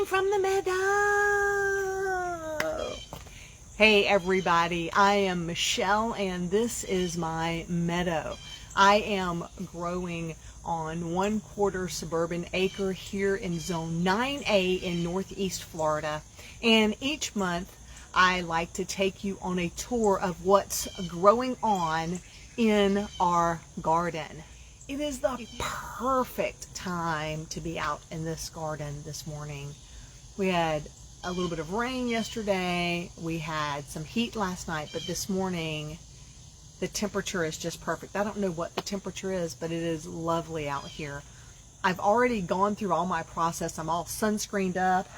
from the meadow. Hey everybody, I am Michelle and this is my meadow. I am growing on 1/4 suburban acre here in zone 9A in Northeast Florida. And each month I like to take you on a tour of what's growing on in our garden. It is the perfect time to be out in this garden this morning. We had a little bit of rain yesterday. We had some heat last night, but this morning the temperature is just perfect. I don't know what the temperature is, but it is lovely out here. I've already gone through all my process. I'm all sunscreened up.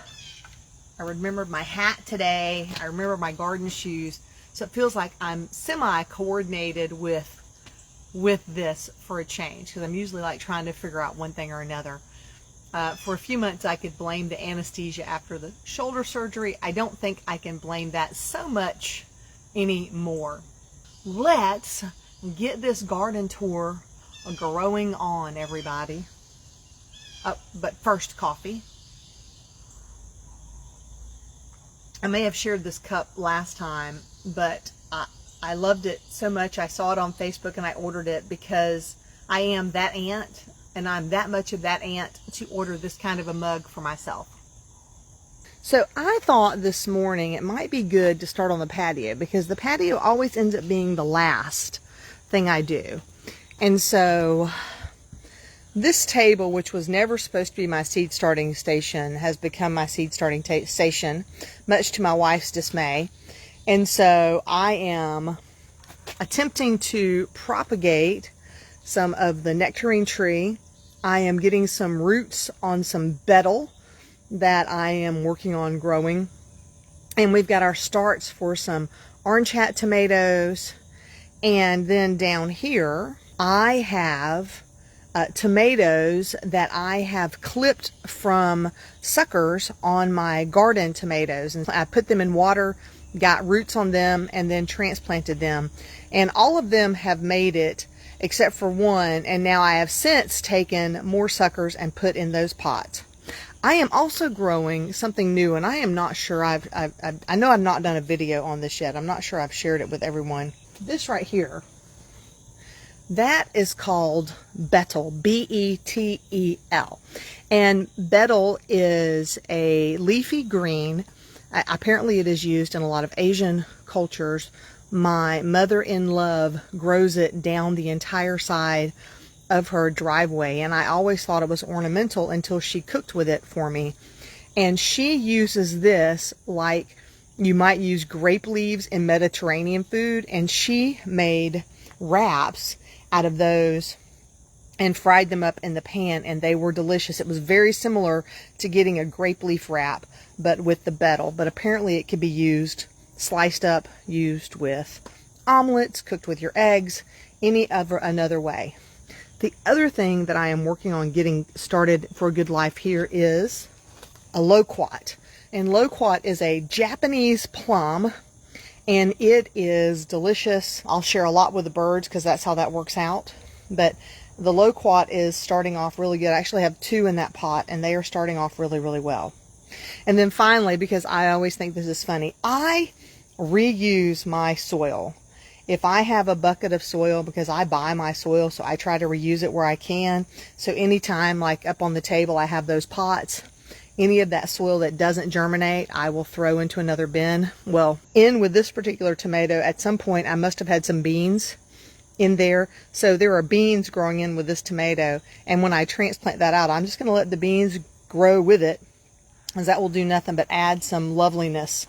I remembered my hat today. I remember my garden shoes. So it feels like I'm semi-coordinated with this for a change, because I'm usually like trying to figure out one thing or another. For a few months I could blame the anesthesia after the shoulder surgery. I don't think I can blame that so much anymore. Let's get this garden tour growing on, everybody. But first, coffee. I may have shared this cup last time, but I loved it so much. I saw it on Facebook and I ordered it because I am that aunt, and I'm that much of that aunt to order this kind of a mug for myself. So I thought this morning it might be good to start on the patio, because the patio always ends up being the last thing I do. And so this table, which was never supposed to be my seed starting station, has become my seed starting station, much to my wife's dismay. And so I am attempting to propagate some of the nectarine tree. I am getting some roots on some betel that I am working on growing. And we've got our starts for some orange hat tomatoes. And then down here, I have tomatoes that I have clipped from suckers on my garden tomatoes. And I put them in water, got roots on them, and then transplanted them. And all of them have made it except for one, and now I have since taken more suckers and put in those pots. I am also growing something new, and I am not sure I know I've not done a video on this yet. I'm not sure I've shared it with everyone. This right here, that is called betel, B-E-T-E-L. And betel is a leafy green. Apparently it is used in a lot of Asian cultures. My mother-in-law grows it down the entire side of her driveway, and I always thought it was ornamental until she cooked with it for me. And she uses this like you might use grape leaves in Mediterranean food, and she made wraps out of those and fried them up in the pan, and they were delicious. It was very similar to getting a grape leaf wrap, but with the betel. But apparently it could be used, sliced up, used with omelets, cooked with your eggs, any other another way. The other thing that I am working on getting started for a good life here is a loquat. And loquat is a Japanese plum, and it is delicious. I'll share a lot with the birds because that's how that works out. But the loquat is starting off really good. I actually have 2 in that pot, and they are starting off really, really well. And then finally, because I always think this is funny, I reuse my soil. If I have a bucket of soil, because I buy my soil, so I try to reuse it where I can. So anytime, like up on the table, I have those pots. Any of that soil that doesn't germinate, I will throw into another bin. Well, in with this particular tomato, at some point I must have had some beans in there. So there are beans growing in with this tomato. And when I transplant that out, I'm just going to let the beans grow with it, as that will do nothing but add some loveliness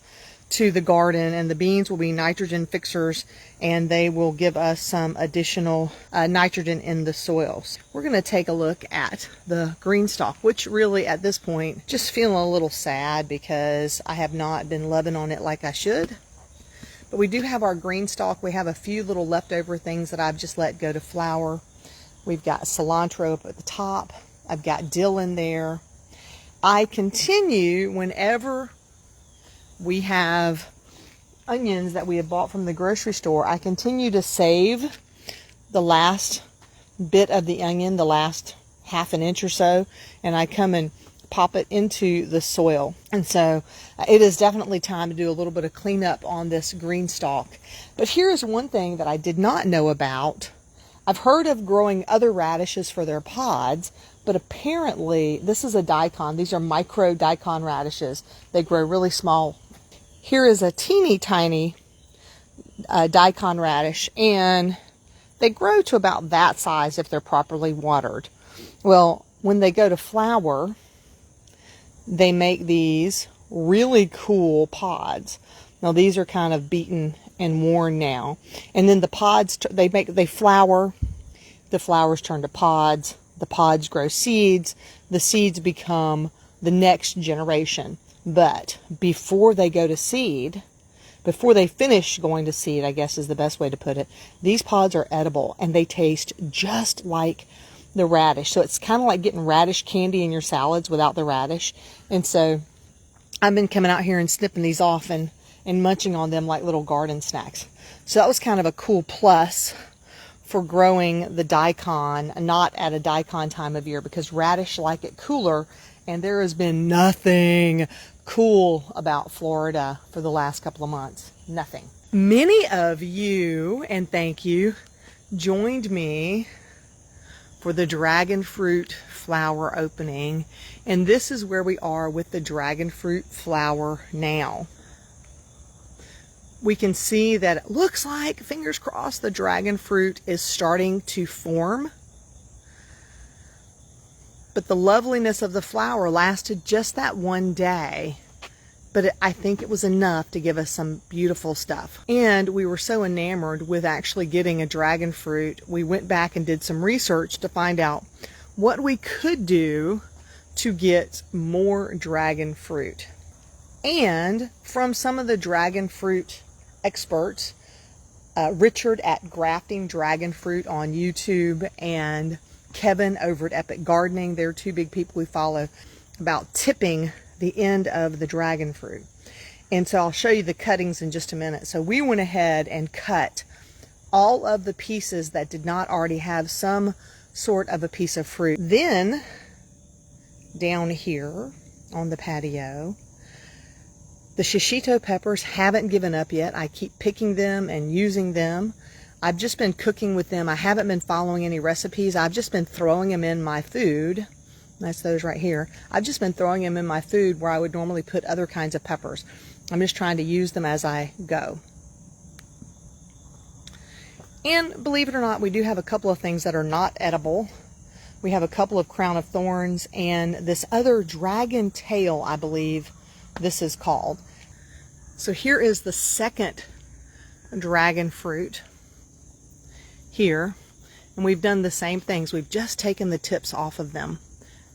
to the garden. And the beans will be nitrogen fixers, and they will give us some additional nitrogen in the soils. We're going to take a look at the green stalk, which really at this point just feeling a little sad because I have not been loving on it like I should. But we do have our green stalk. We have a few little leftover things that I've just let go to flower. We've got cilantro up at the top. I've got dill in there. I continue, whenever we have onions that we have bought from the grocery store, I continue to save the last bit of the onion, the last half an inch or so, and I come and pop it into the soil. And so it is definitely time to do a little bit of cleanup on this green stalk. But here's one thing that I did not know about. I've heard of growing other radishes for their pods, but apparently this is a daikon. These are micro daikon radishes. They grow really small. Here is a teeny tiny daikon radish, and they grow to about that size if they're properly watered. Well, when they go to flower, they make these really cool pods. Now these are kind of beaten and worn now. And then the pods, they flower, the flowers turn to pods, the pods grow seeds, the seeds become the next generation. But before they go to seed, before they finish going to seed, I guess is the best way to put it, these pods are edible and they taste just like the radish. So it's kind of like getting radish candy in your salads without the radish. And so I've been coming out here and snipping these off and munching on them like little garden snacks. So that was kind of a cool plus for growing the daikon, not at a daikon time of year, because radish like it cooler, and there has been nothing cool about Florida for the last couple of months. Nothing. Many of you, and thank you, joined me for the dragon fruit flower opening, and this is where we are with the dragon fruit flower now. We can see that it looks like, fingers crossed, the dragon fruit is starting to form. But the loveliness of the flower lasted just that one day. But I think it was enough to give us some beautiful stuff. And we were so enamored with actually getting a dragon fruit, we went back and did some research to find out what we could do to get more dragon fruit. And from some of the dragon fruit experts, Richard at Grafting Dragon Fruit on YouTube and Kevin over at Epic Gardening, they're two big people we follow, about tipping the end of the dragon fruit. And so I'll show you the cuttings in just a minute. So we went ahead and cut all of the pieces that did not already have some sort of a piece of fruit. Then down here on the patio, the shishito peppers haven't given up yet. I keep picking them and using them. I've just been cooking with them. I haven't been following any recipes. I've just been throwing them in my food. That's those right here. I've just been throwing them in my food where I would normally put other kinds of peppers. I'm just trying to use them as I go. And believe it or not, we do have a couple of things that are not edible. We have a couple of crown of thorns and this other dragon tail, I believe this is called. So here is the second dragon fruit here. And we've done the same things. We've just taken the tips off of them.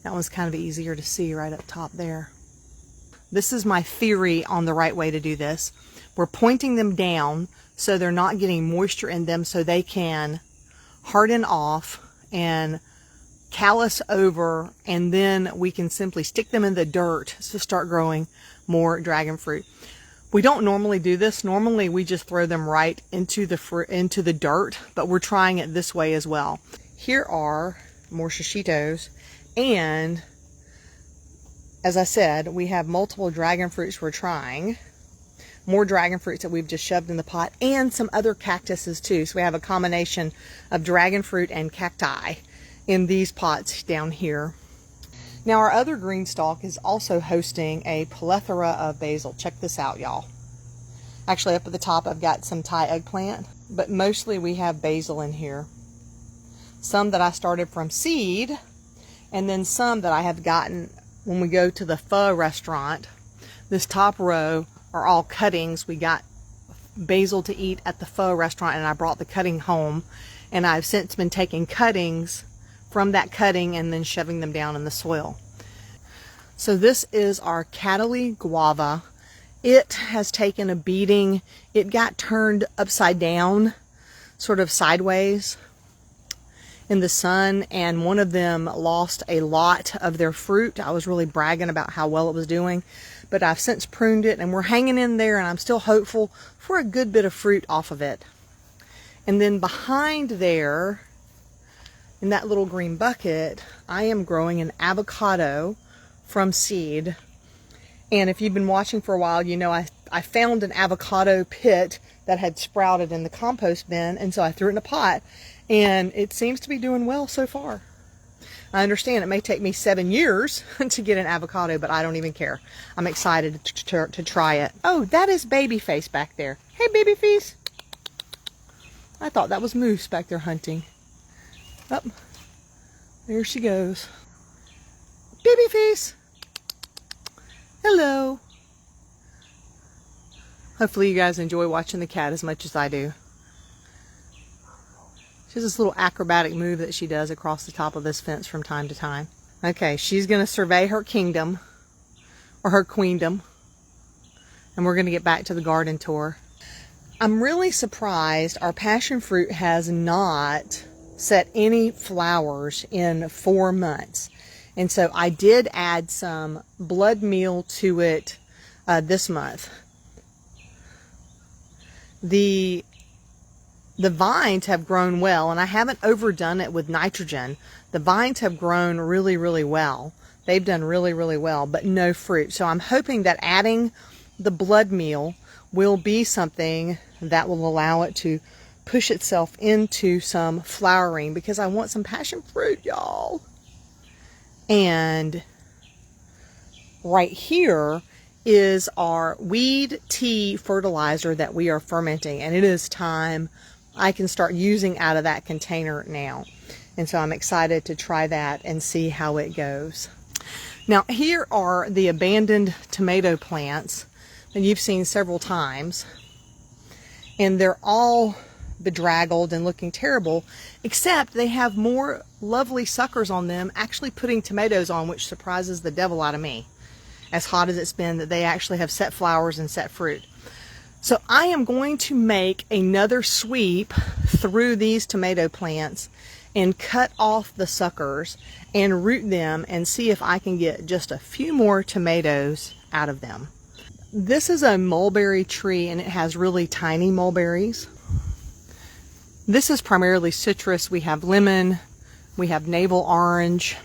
That one's kind of easier to see right up top there. This is my theory on the right way to do this. We're pointing them down so they're not getting moisture in them, so they can harden off and callus over, and then we can simply stick them in the dirt to start growing more dragon fruit. We don't normally do this. Normally we just throw them right into the dirt, but we're trying it this way as well. Here are more shishitos, and as I said, we have multiple dragon fruits we're trying. More dragon fruits that we've just shoved in the pot, and some other cactuses too. So we have a combination of dragon fruit and cacti in these pots down here. Now our other green stalk is also hosting a plethora of basil. Check this out, y'all. Actually, up at the top I've got some Thai eggplant, but mostly we have basil in here. Some that I started from seed, and then some that I have gotten when we go to the pho restaurant. This top row are all cuttings. We got basil to eat at the pho restaurant, and I brought the cutting home, and I've since been taking cuttings from that cutting and then shoving them down in the soil. So this is our Cataly guava. It has taken a beating. It got turned upside down, sort of sideways in the sun, and one of them lost a lot of their fruit. I was really bragging about how well it was doing, but I've since pruned it and we're hanging in there, and I'm still hopeful for a good bit of fruit off of it. And then behind there, in that little green bucket, I am growing an avocado from seed. And if you've been watching for a while, you know I found an avocado pit that had sprouted in the compost bin, and so I threw it in a pot, and it seems to be doing well so far. I understand it may take me 7 years to get an avocado, but I don't even care. I'm excited to try it. Oh, that is Babyface back there. Hey, Babyface. I thought that was Moose back there hunting. Oh, there she goes. Babyface. Hello. Hopefully you guys enjoy watching the cat as much as I do. She has this little acrobatic move that she does across the top of this fence from time to time. Okay, she's going to survey her kingdom, or her queendom, and we're going to get back to the garden tour. I'm really surprised our passion fruit has not set any flowers in 4 months. And so I did add some blood meal to it this month. The vines have grown well, and I haven't overdone it with nitrogen. The vines have grown really, really well. They've done really, really well, but no fruit. So I'm hoping that adding the blood meal will be something that will allow it to push itself into some flowering, because I want some passion fruit, y'all. And right here is our weed tea fertilizer that we are fermenting, and it is time I can start using out of that container now. And so I'm excited to try that and see how it goes. Now here are the abandoned tomato plants that you've seen several times, and they're all bedraggled and looking terrible, except they have more lovely suckers on them actually putting tomatoes on, which surprises the devil out of me, as hot as it's been, that they actually have set flowers and set fruit. So I am going to make another sweep through these tomato plants and cut off the suckers and root them and see if I can get just a few more tomatoes out of them. This is a mulberry tree, and it has really tiny mulberries. This is primarily citrus. We have lemon, we have navel orange.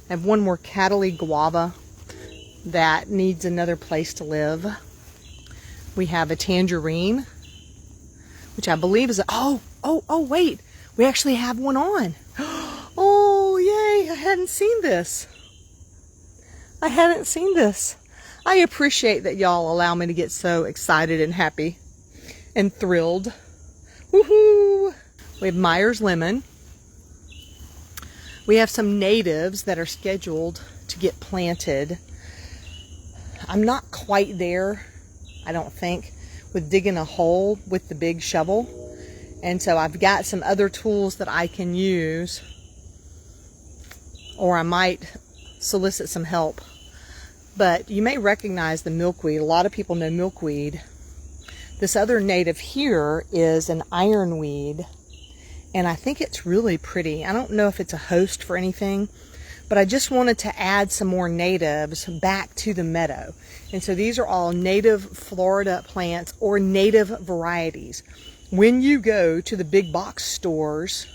I have one more Cataly guava that needs another place to live. We have a tangerine, which I believe is a, oh wait, we actually have one on. Oh yay, I hadn't seen this. I appreciate that y'all allow me to get so excited and happy and thrilled. Woohoo! We have Myers lemon. We have some natives that are scheduled to get planted. I'm not quite there, I don't think, with digging a hole with the big shovel. And so I've got some other tools that I can use, or I might solicit some help. But you may recognize the milkweed. A lot of people know milkweed. This other native here is an ironweed, and I think it's really pretty. I don't know if it's a host for anything, but I just wanted to add some more natives back to the meadow. And so these are all native Florida plants or native varieties. When you go to the big box stores,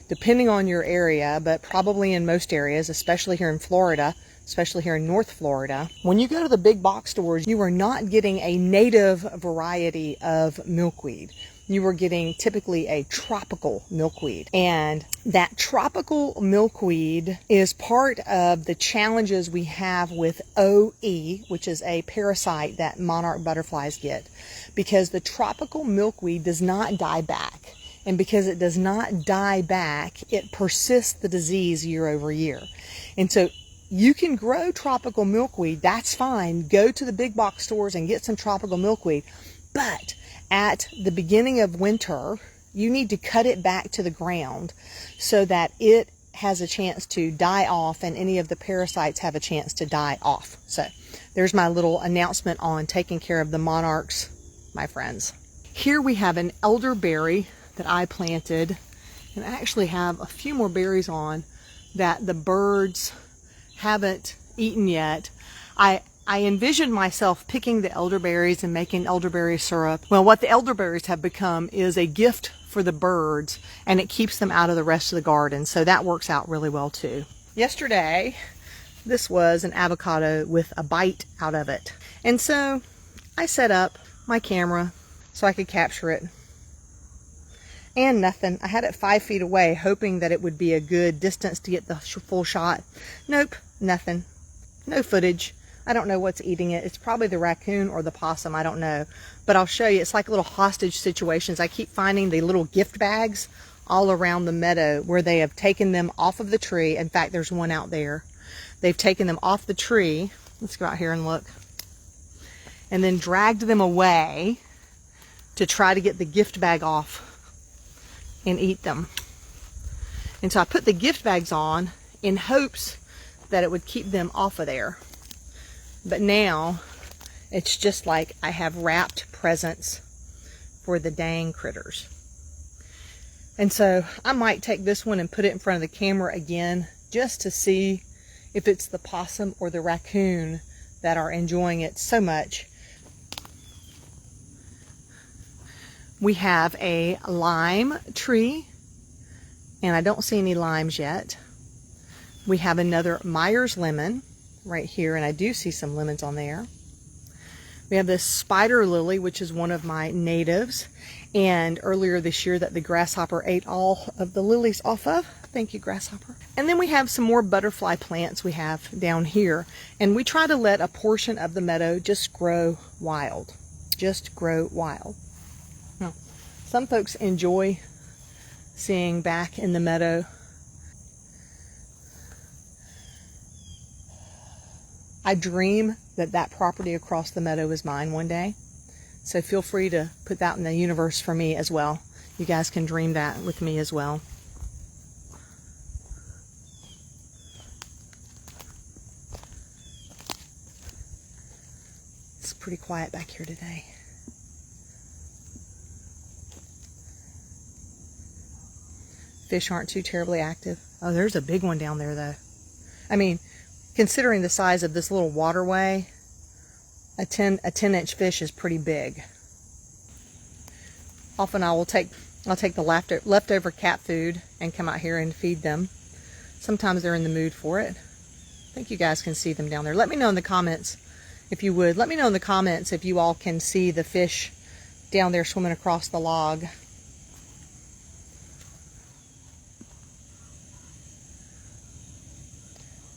depending on your area, but probably in most areas, especially here in Florida, especially here in North Florida, when you go to the big box stores, you are not getting a native variety of milkweed. You are getting typically a tropical milkweed. And that tropical milkweed is part of the challenges we have with OE, which is a parasite that monarch butterflies get, because the tropical milkweed does not die back. And because it does not die back, it persists the disease year over year. And so you can grow tropical milkweed, that's fine. Go to the big box stores and get some tropical milkweed. But at the beginning of winter, you need to cut it back to the ground so that it has a chance to die off and any of the parasites have a chance to die off. So there's my little announcement on taking care of the monarchs, my friends. Here we have an elderberry that I planted, and I actually have a few more berries on that the birds haven't eaten yet. I envisioned myself picking the elderberries and making elderberry syrup. Well, what the elderberries have become is a gift for the birds, and it keeps them out of the rest of the garden. So that works out really well too. Yesterday, this was an avocado with a bite out of it. And so I set up my camera so I could capture it. And nothing. I had it 5 feet away, hoping that it would be a good distance to get the full shot. Nope, nothing. No footage. I don't know what's eating it. It's probably the raccoon or the possum, I don't know. But I'll show you, it's like little hostage situations. I keep finding the little gift bags all around the meadow where they have taken them off of the tree. In fact, there's one out there. They've taken them off the tree. Let's go out here and look. And then dragged them away to try to get the gift bag off and eat them. And so I put the gift bags on in hopes that it would keep them off of there. But now it's just like I have wrapped presents for the dang critters. And so I might take this one and put it in front of the camera again just to see if it's the possum or the raccoon that are enjoying it so much. We have a lime tree, and I don't see any limes yet. We have another Myers lemon right here, and I do see some lemons on there. We have this spider lily, which is one of my natives, and earlier this year that the grasshopper ate all of the lilies off of. Thank you, grasshopper. And then we have some more butterfly plants we have down here, and we try to let a portion of the meadow just grow wild. Just grow wild. Now, some folks enjoy seeing back in the meadow. I dream that that property across the meadow is mine one day. So feel free to put that in the universe for me as well. You guys can dream that with me as well. It's pretty quiet back here today. Fish aren't too terribly active. Oh, there's a big one down there though. I mean, considering the size of this little waterway, a 10-inch fish is pretty big. Often I'll take the leftover cat food and come out here and feed them. Sometimes they're in the mood for it. I think you guys can see them down there. Let me know in the comments if you would. Let me know in the comments if you all can see the fish down there swimming across the log.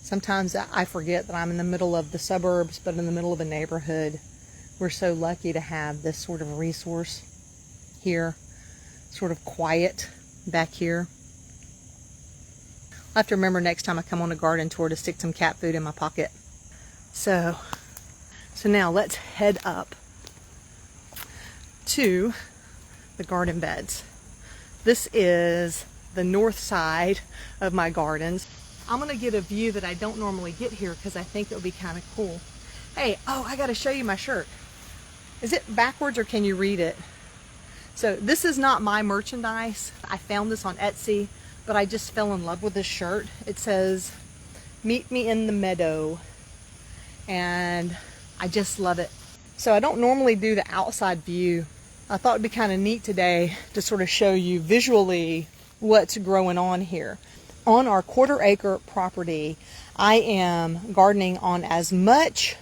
Sometimes I forget that I'm in the middle of the suburbs, but in the middle of a neighborhood. We're so lucky to have this sort of resource here, sort of quiet back here. I'll have to remember next time I come on a garden tour to stick some cat food in my pocket. So now let's head up to the garden beds. This is the north side of my gardens. I'm going to get a view that I don't normally get here because I think it would be kind of cool. Hey, oh, I got to show you my shirt. Is it backwards or can you read it? So this is not my merchandise. I found this on Etsy, but I just fell in love with this shirt. It says, "Meet me in the meadow." And I just love it. So I don't normally do the outside view. I thought it'd be kind of neat today to sort of show you visually what's growing on here. On our 1/4 acre property, I am gardening on as much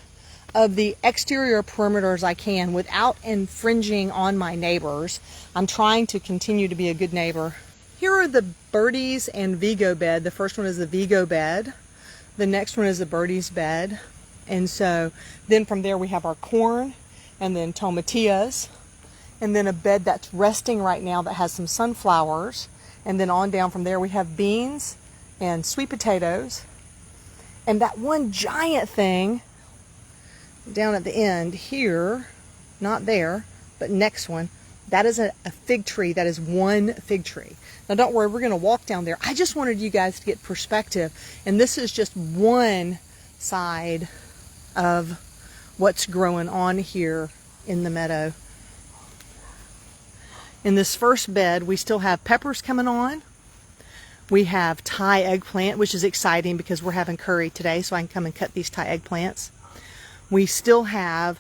of the exterior perimeter as I can without infringing on my neighbors. I'm trying to continue to be a good neighbor. Here are the Birdies and Vigo bed. The first one is the Vigo bed. The next one is the Birdies bed. And so then from there we have our corn and then tomatillas. And then a bed that's resting right now that has some sunflowers. And then on down from there we have beans and sweet potatoes. And that one giant thing down at the end here, not there, but next one, that is a fig tree. That is one fig tree. Now don't worry, we're going to walk down there. I just wanted you guys to get perspective. And this is just one side of what's growing on here in the meadow. In this first bed, we still have peppers coming on. We have Thai eggplant, which is exciting because we're having curry today, so I can come and cut these Thai eggplants. We still have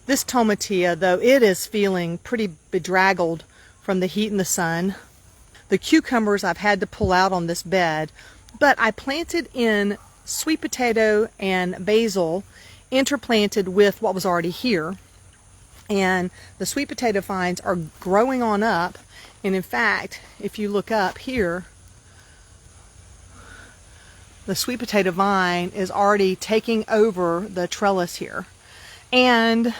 this tomatilla, though it is feeling pretty bedraggled from the heat and the sun. The cucumbers I've had to pull out on this bed, but I planted in sweet potato and basil interplanted with what was already here. And the sweet potato vines are growing on up. And in fact, if you look up here, the sweet potato vine is already taking over the trellis here. And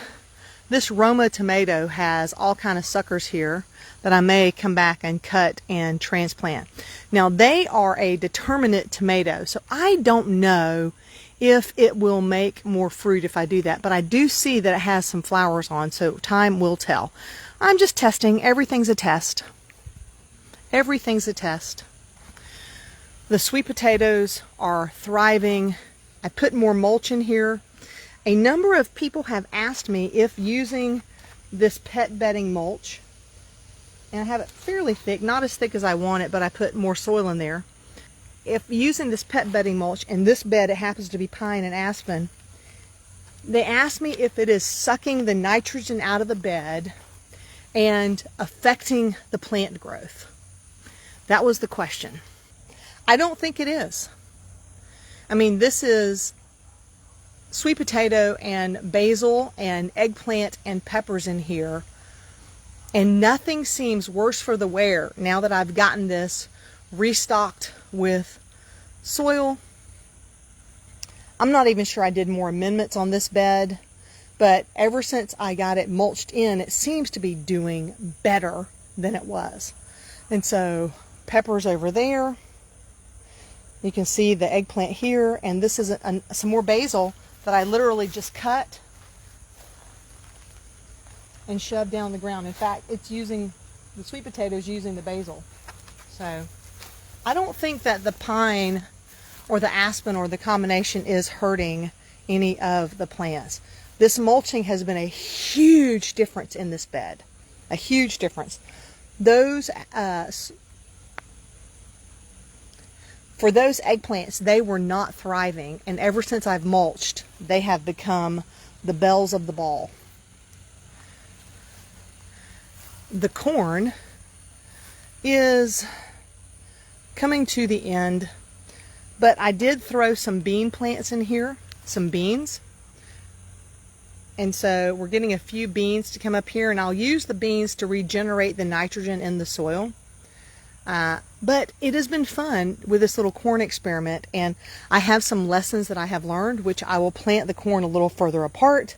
this Roma tomato has all kind of suckers here that I may come back and cut and transplant. Now they are a determinate tomato, so I don't know if it will make more fruit if I do that, but I do see that it has some flowers on, so time will tell. I'm just testing. Everything's a test. Everything's a test. The sweet potatoes are thriving. I put more mulch in here. A number of people have asked me if using this pet bedding mulch, and I have it fairly thick, not as thick as I want it, but I put more soil in there. If using this pet bedding mulch, and this bed, it happens to be pine and aspen, they asked me if it is sucking the nitrogen out of the bed and affecting the plant growth. That was the question. I don't think it is. I mean, this is sweet potato and basil and eggplant and peppers in here, and nothing seems worse for the wear now that I've gotten this restocked with soil. I'm not even sure I did more amendments on this bed, but ever since I got it mulched in, it seems to be doing better than it was. And so peppers over there, you can see the eggplant here, and this is some more basil that I literally just cut and shoved down the ground. In fact, it's using the sweet potatoes using the basil. So I don't think that the pine or the aspen or the combination is hurting any of the plants. This mulching has been a huge difference in this bed. A huge difference. For those eggplants, they were not thriving, and ever since I've mulched, they have become the bells of the ball. The corn is coming to the end, but I did throw some bean plants in here, some beans. And so we're getting a few beans to come up here, and I'll use the beans to regenerate the nitrogen in the soil. But it has been fun with this little corn experiment, and I have some lessons that I have learned, which I will plant the corn a little further apart.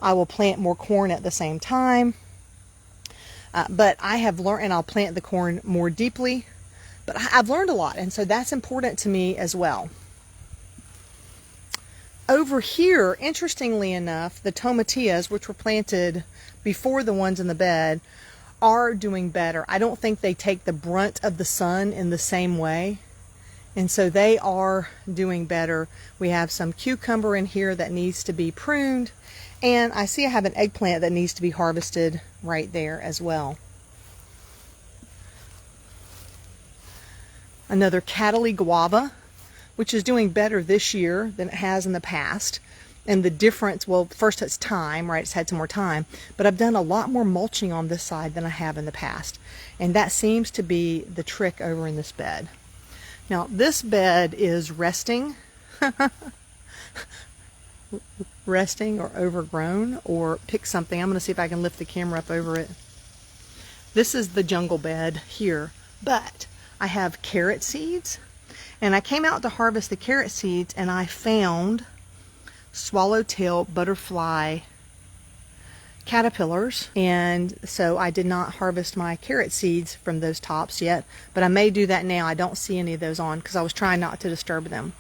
I will plant more corn at the same time. But I have learned, and I'll plant the corn more deeply. But I've learned a lot, and so that's important to me as well. Over here, interestingly enough, the tomatillas, which were planted before the ones in the bed, are doing better. I don't think they take the brunt of the sun in the same way, and so they are doing better. We have some cucumber in here that needs to be pruned, and I see I have an eggplant that needs to be harvested right there as well. Another Cutco guava, which is doing better this year than it has in the past. And the difference, well, first it's time, right? It's had some more time, but I've done a lot more mulching on this side than I have in the past. And that seems to be the trick over in this bed. Now, this bed is resting, resting or overgrown, or pick something. I'm going to see if I can lift the camera up over it. This is the jungle bed here, but I have carrot seeds, and I came out to harvest the carrot seeds, and I found swallowtail butterfly caterpillars, and so I did not harvest my carrot seeds from those tops yet, but I may do that now. I don't see any of those on because I was trying not to disturb them.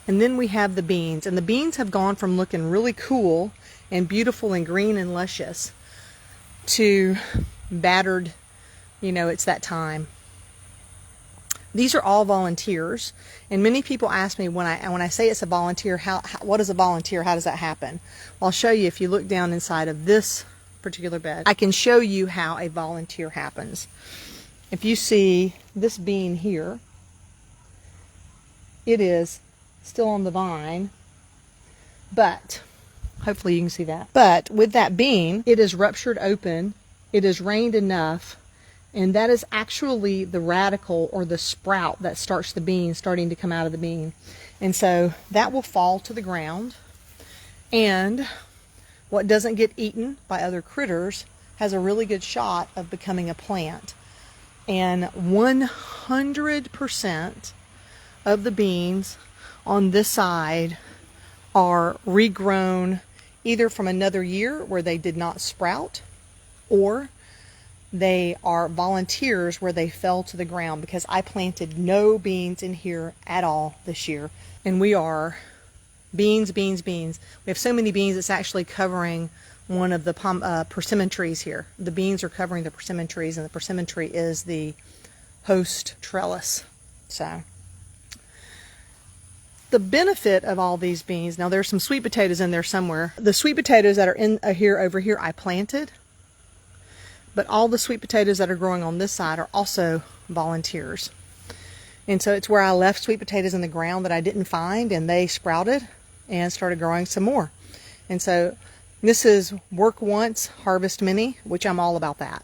And then we have the beans, and the beans have gone from looking really cool and beautiful and green and luscious to battered, you know, it's that time. These are all volunteers, and many people ask me when I say it's a volunteer, what is a volunteer? How does that happen? Well, I'll show you. If you look down inside of this particular bed, I can show you how a volunteer happens. If you see this bean here, it is still on the vine, but hopefully you can see that. But with that bean, it is ruptured open. It has rained enough. And that is actually the radicle or the sprout that starts the bean starting to come out of the bean. And so that will fall to the ground. And what doesn't get eaten by other critters has a really good shot of becoming a plant. And 100% of the beans on this side are regrown either from another year where they did not sprout, or they are volunteers where they fell to the ground, because I planted no beans in here at all this year. And we are beans, beans, beans. We have so many beans it's actually covering one of the persimmon trees here. The beans are covering the persimmon trees, and the persimmon tree is the host trellis. So the benefit of all these beans, now there's some sweet potatoes in there somewhere. The sweet potatoes that are in over here I planted, but all the sweet potatoes that are growing on this side are also volunteers. And so it's where I left sweet potatoes in the ground that I didn't find, and they sprouted and started growing some more. And so this is work once, harvest many, which I'm all about that.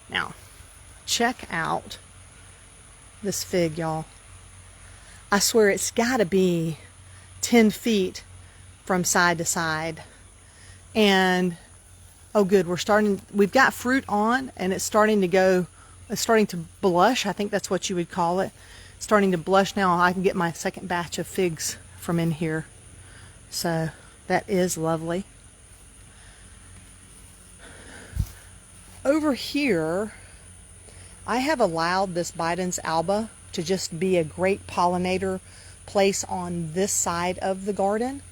Now, check out this fig, y'all. I swear it's got to be 10 feet from side to side. And, oh good, we've got fruit on, and it's starting to blush. I think that's what you would call it. It's starting to blush now. I can get my second batch of figs from in here. So that is lovely. Over here, I have allowed this Biden's alba to just be a great pollinator place on this side of the garden,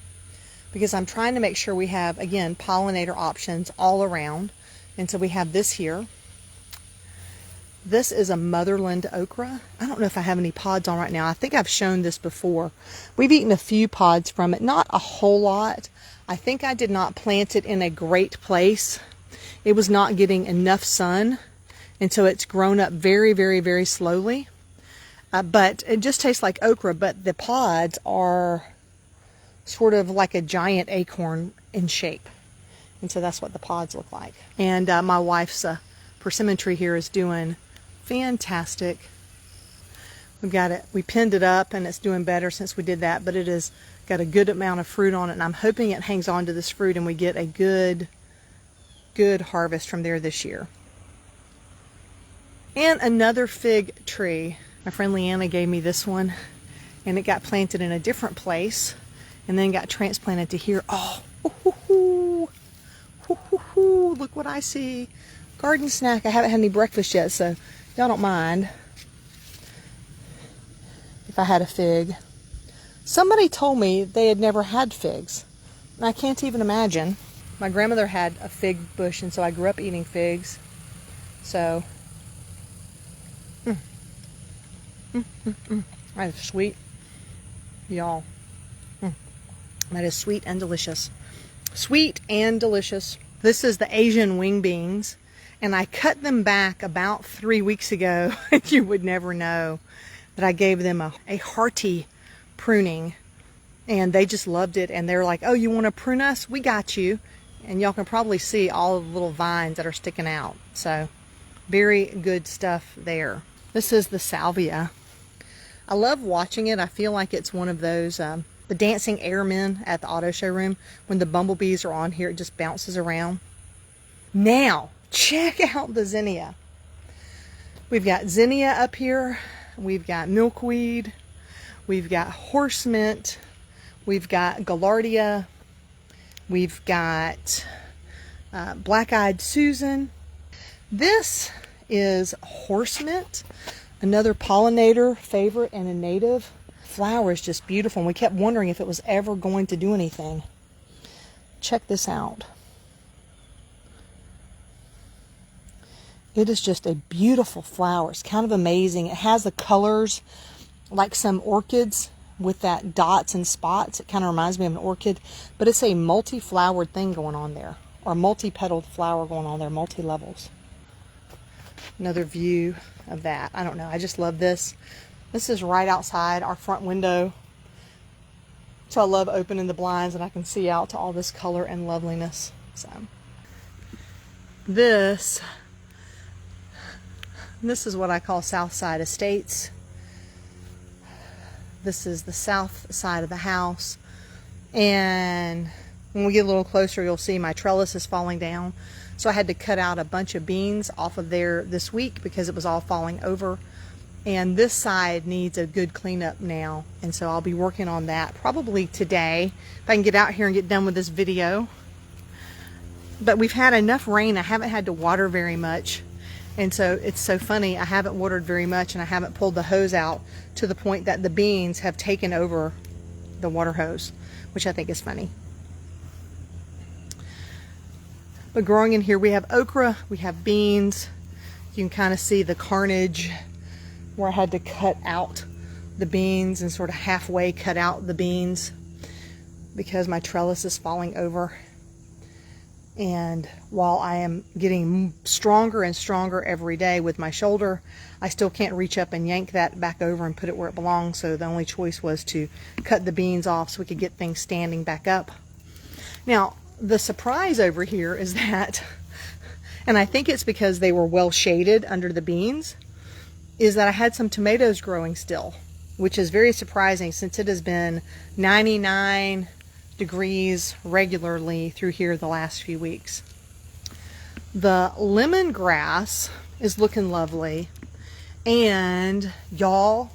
because I'm trying to make sure we have, again, pollinator options all around. And so we have this here. This is a motherland okra. I don't know if I have any pods on right now. I think I've shown this before. We've eaten a few pods from it, not a whole lot. I think I did not plant it in a great place. It was not getting enough sun, and so it's grown up very, very, very slowly. But it just tastes like okra, but the pods are sort of like a giant acorn in shape. And so that's what the pods look like. And my wife's persimmon tree here is doing fantastic. We pinned it up, and it's doing better since we did that, but it has got a good amount of fruit on it, and I'm hoping it hangs on to this fruit and we get a good harvest from there this year. And another fig tree. My friend Leanna gave me this one, and it got planted in a different place and then got transplanted to here. Oh, look what I see. Garden snack. I haven't had any breakfast yet, so y'all don't mind if I had a fig. Somebody told me they had never had figs, and I can't even imagine. My grandmother had a fig bush, and so I grew up eating figs. So, that is sweet, y'all. That is sweet and delicious. Sweet and delicious. This is the Asian wing beans, and I cut them back about 3 weeks ago. You would never know that I gave them a hearty pruning, and they just loved it. And they're like, oh, you want to prune us? We got you. And y'all can probably see all the little vines that are sticking out. So very good stuff there. This is the salvia. I love watching it. I feel like it's one of those the dancing airmen at the auto showroom. When the bumblebees are on here, it just bounces around. Now check out the zinnia. We've got zinnia up here. We've got milkweed. We've got horse mint. We've got gaillardia. We've got black-eyed Susan. This is horse mint, another pollinator favorite and a native. Flower is just beautiful, and we kept wondering if it was ever going to do anything. Check this out. It is just a beautiful flower. It's kind of amazing. It has the colors like some orchids with that dots and spots. It kind of reminds me of an orchid, but it's a multi-flowered thing going on there, or multi-petaled flower going on there, multi-levels. Another view of that. I don't know. I just love this. This is right outside our front window. So I love opening the blinds and I can see out to all this color and loveliness. So this is what I call Southside Estates. This is the south side of the house. And when we get a little closer, you'll see my trellis is falling down. So I had to cut out a bunch of beans off of there this week because it was all falling over. And this side needs a good cleanup now. And so I'll be working on that probably today, if I can get out here and get done with this video. But we've had enough rain. I haven't had to water very much. And so it's so funny. I haven't watered very much and I haven't pulled the hose out to the point that the beans have taken over the water hose, which I think is funny. But growing in here, we have okra, we have beans. You can kind of see the carnage where I had to cut out the beans and sort of halfway cut out the beans because my trellis is falling over. And while I am getting stronger and stronger every day with my shoulder, I still can't reach up and yank that back over and put it where it belongs. So the only choice was to cut the beans off so we could get things standing back up. Now, the surprise over here is that, and I think it's because they were well shaded under the beans, is that I had some tomatoes growing still, which is very surprising since it has been 99 degrees regularly through here the last few weeks. The lemongrass is looking lovely. And y'all,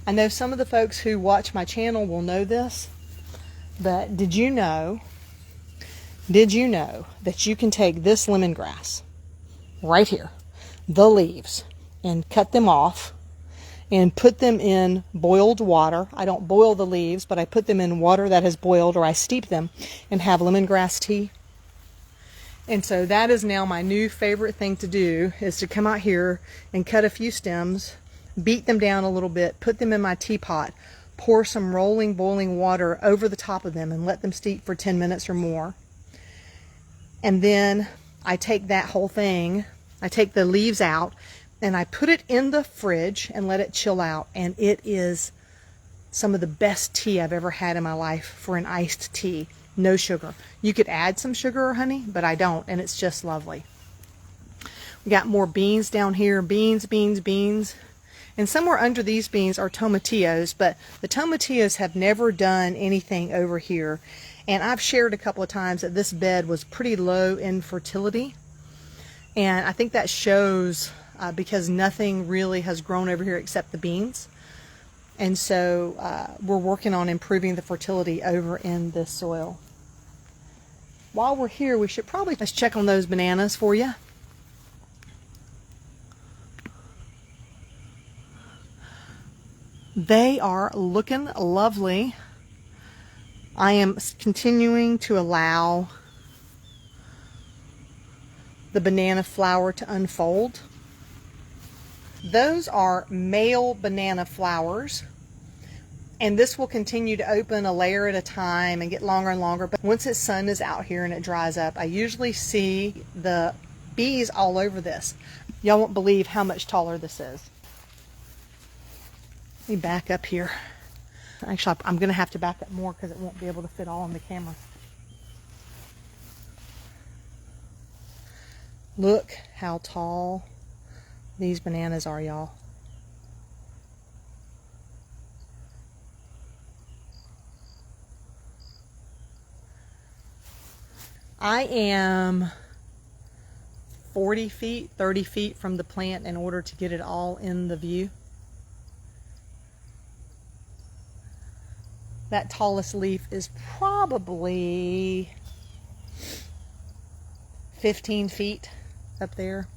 I know some of the folks who watch my channel will know this, but did you know that you can take this lemongrass right here, the leaves, and cut them off and put them in boiled water. I don't boil the leaves, but I put them in water that has boiled, or I steep them and have lemongrass tea. And so that is now my new favorite thing to do, is to come out here and cut a few stems, beat them down a little bit, put them in my teapot, pour some rolling boiling water over the top of them and let them steep for 10 minutes or more. And then I take that whole thing, I take the leaves out and I put it in the fridge and let it chill out. And it is some of the best tea I've ever had in my life for an iced tea. No sugar. You could add some sugar or honey, but I don't, and it's just lovely. We got more beans down here. Beans, beans, beans. And somewhere under these beans are tomatillos, but the tomatillos have never done anything over here. And I've shared a couple of times that this bed was pretty low in fertility. And I think that shows because nothing really has grown over here except the beans. And so we're working on improving the fertility over in this soil. While we're here, we should probably just check on those bananas for you. They are looking lovely. I am continuing to allow the banana flower to unfold. Those are male banana flowers, and this will continue to open a layer at a time and get longer and longer. But once the sun is out here and it dries up, I usually see the bees all over this. Y'all won't believe how much taller this is. Let me back up here. Actually, I'm going to have to back up more because it won't be able to fit all on the camera. Look how tall these bananas are, y'all. I am 40 feet, 30 feet from the plant in order to get it all in the view. That tallest leaf is probably 15 feet up there.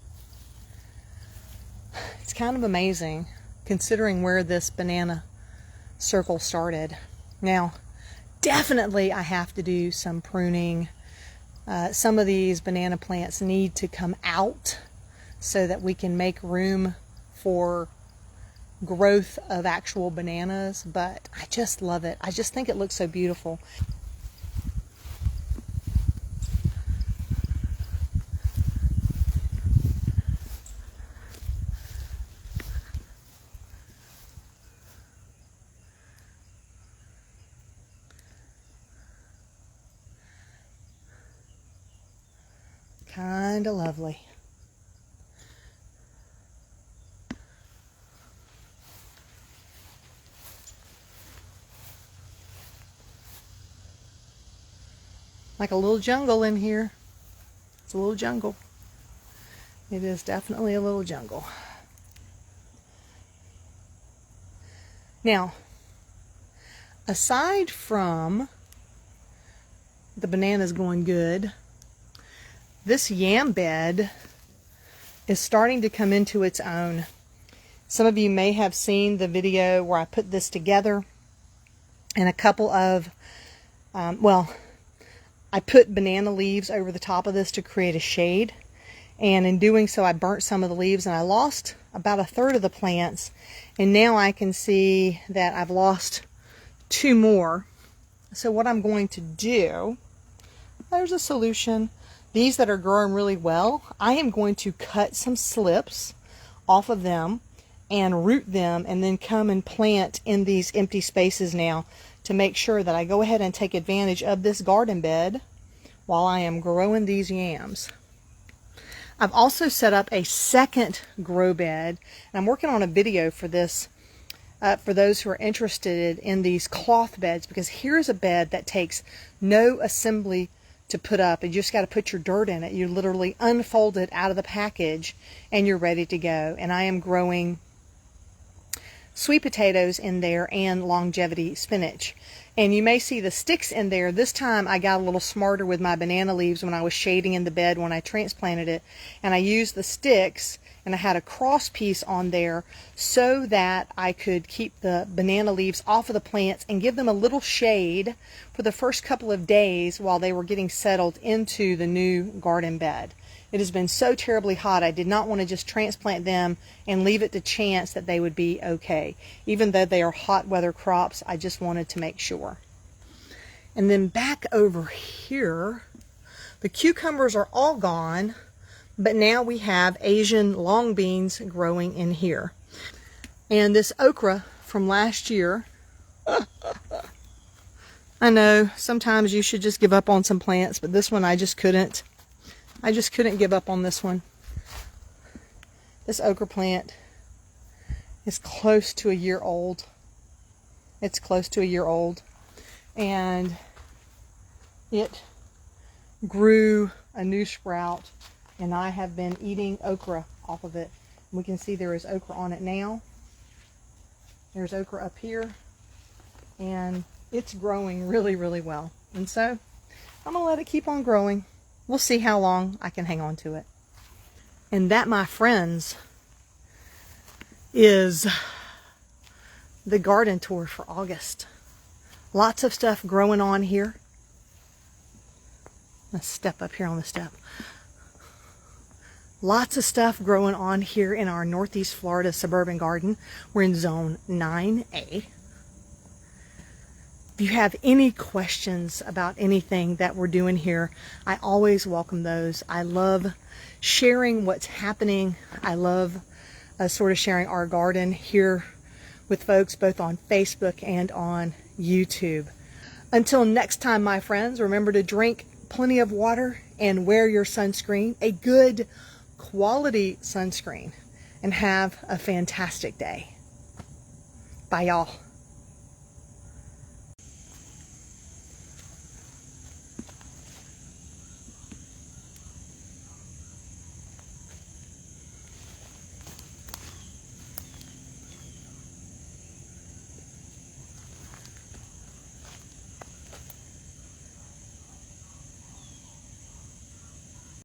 It's kind of amazing considering where this banana circle started. Now, definitely I have to do some pruning. Some of these banana plants need to come out so that we can make room for growth of actual bananas, but I just love it. I just think it looks so beautiful. Kind of lovely. Like a little jungle in here. It's a little jungle. It is definitely a little jungle. Now, aside from the bananas going good, this yam bed is starting to come into its own. Some of you may have seen the video where I put this together and a couple of, I put banana leaves over the top of this to create a shade. And in doing so, I burnt some of the leaves and I lost about 1/3 of the plants. And now I can see that I've lost 2 more. So what I'm going to do, there's a solution. These that are growing really well, I am going to cut some slips off of them and root them and then come and plant in these empty spaces now to make sure that I go ahead and take advantage of this garden bed while I am growing these yams. I've also set up a second grow bed, and I'm working on a video for this for those who are interested in these cloth beds, because here's a bed that takes no assembly to put up. You just got to put your dirt in it. You literally unfold it out of the package and you're ready to go. And I am growing sweet potatoes in there and longevity spinach. And you may see the sticks in there. This time I got a little smarter with my banana leaves when I was shading in the bed when I transplanted it. And I used the sticks and I had a cross piece on there so that I could keep the banana leaves off of the plants and give them a little shade for the first couple of days while they were getting settled into the new garden bed. It has been so terribly hot, I did not want to just transplant them and leave it to chance that they would be okay. Even though they are hot weather crops, I just wanted to make sure. And then back over here, the cucumbers are all gone, but now we have Asian long beans growing in here. And this okra from last year, I know sometimes you should just give up on some plants, but this one I just couldn't. I just couldn't give up on this one. This okra plant is close to a year old. It's close to a year old. And it grew a new sprout. And I have been eating okra off of it. We can see there is okra on it now. There's okra up here. And it's growing really, really well. And so I'm going to let it keep on growing. We'll see how long I can hang on to it. And that, my friends, is the garden tour for August. Lots of stuff growing on here. Let's step up here on the step. Lots of stuff growing on here in our Northeast Florida Suburban Garden. We're in Zone 9A. If you have any questions about anything that we're doing here, I always welcome those. I love sharing what's happening. I love sort of sharing our garden here with folks both on Facebook and on YouTube. Until next time, my friends, remember to drink plenty of water and wear your sunscreen, a good quality sunscreen, and have a fantastic day. Bye, y'all.